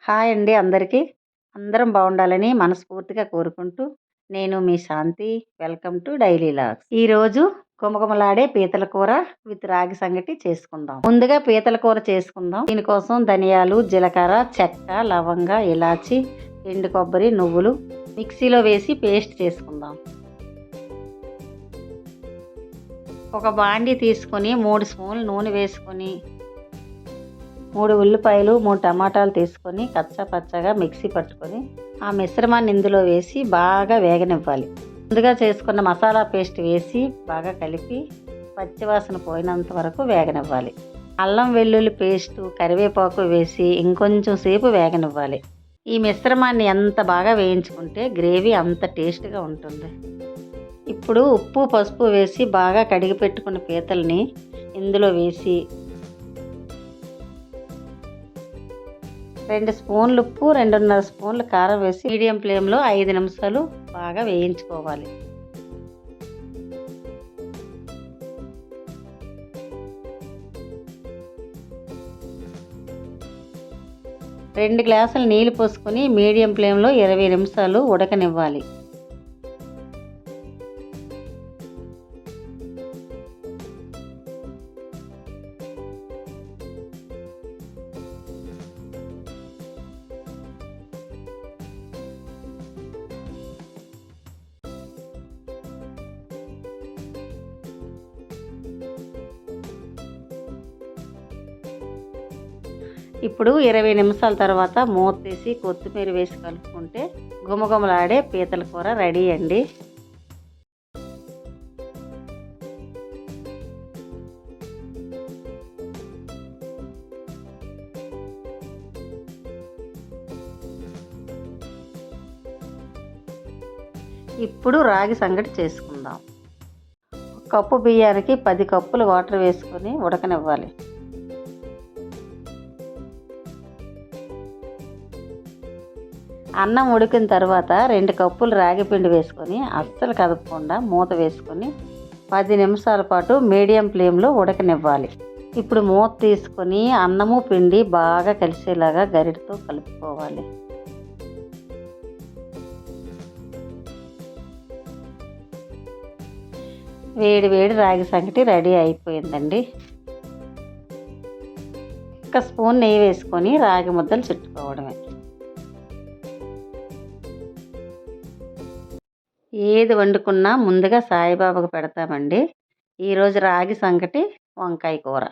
Hi అండి అందరికీ. అందరం బావుండాలని మనస్ఫూర్తిగా కోరుకుంటూ, నేను మీ Shanti. Welcome to daily logs. ఈరోజు గుమగుమలాడే పీతల కూర విత్ రాగి సంగటి చేసుకుందాం. ముందుగా పీతల కూర చేసుకుందాం. దీనికోసం ధనియాలు, జీలకర్ర, చెక్క, లవంగ, ఇలాచి, ఎండు కొబ్బరి, నువ్వులు మిక్సీలో వేసి పేస్ట్ చేసుకుందాం. ఒక బాండీ తీసుకొని 3 స్పూన్లు నూనె వేసుకొని 3 ఉల్లిపాయలు, 3 టమాటాలు తీసుకొని కచ్చా పచ్చగా మిక్సీ పట్టుకొని ఆ మిశ్రమాన్ని ఇందులో వేసి బాగా వేగనివ్వాలి. ముందుగా చేసుకున్న మసాలా పేస్ట్ వేసి బాగా కలిపి పచ్చివాసన పోయినంత వరకు వేగనివ్వాలి. అల్లం వెల్లుల్లి పేస్టు, కరివేపాకు వేసి ఇంకొంచెం సేపు వేగనివ్వాలి. ఈ మిశ్రమాన్ని ఎంత బాగా వేయించుకుంటే గ్రేవీ అంత టేస్ట్గా ఉంటుంది. ఇప్పుడు ఉప్పు, పసుపు వేసి బాగా కడిగి పెట్టుకున్న పీతల్ని ఇందులో వేసి 2 స్పూన్లు ఉప్పు, 2.5 స్పూన్లు కారం వేసి మీడియం ఫ్లేమ్లో 5 నిమిషాలు బాగా వేయించుకోవాలి. రెండు గ్లాసులు నీళ్లు పోసుకొని మీడియం ఫ్లేమ్లో 20 నిమిషాలు ఉడకనివ్వాలి. ఇప్పుడు 20 నిమిషాల తర్వాత మూత తీసి కొత్తిమీర వేసి కలుపుకుంటే గుమగుమలాడే పీతల కూర రెడీ అండి. ఇప్పుడు రాగి సంగటి చేసుకుందాం. కప్పు బియ్యానికి 10 కప్పులు వాటర్ వేసుకొని ఉడకనివ్వాలి. అన్నం ఉడికిన తర్వాత 2 కప్పులు రాగి పిండి వేసుకొని అస్సలు కదపకుండా మూత వేసుకొని 10 నిమిషాల పాటు మీడియం ఫ్లేమ్లో ఉడకనివ్వాలి. ఇప్పుడు మూత తీసుకొని అన్నము పిండి బాగా కలిసేలాగా గరిటతో కలుపుకోవాలి. వేడి వేడి రాగి సంగటి రెడీ అయిపోయిందండి. ఒక స్పూన్ నెయ్యి వేసుకొని రాగి ముద్దలు చుట్టుకోవడమే. ఏది వండుకున్నా ముందుగా సాయిబాబాకు పెడతామండి. ఈరోజు రాగి సంగటి, వంకాయ కూర.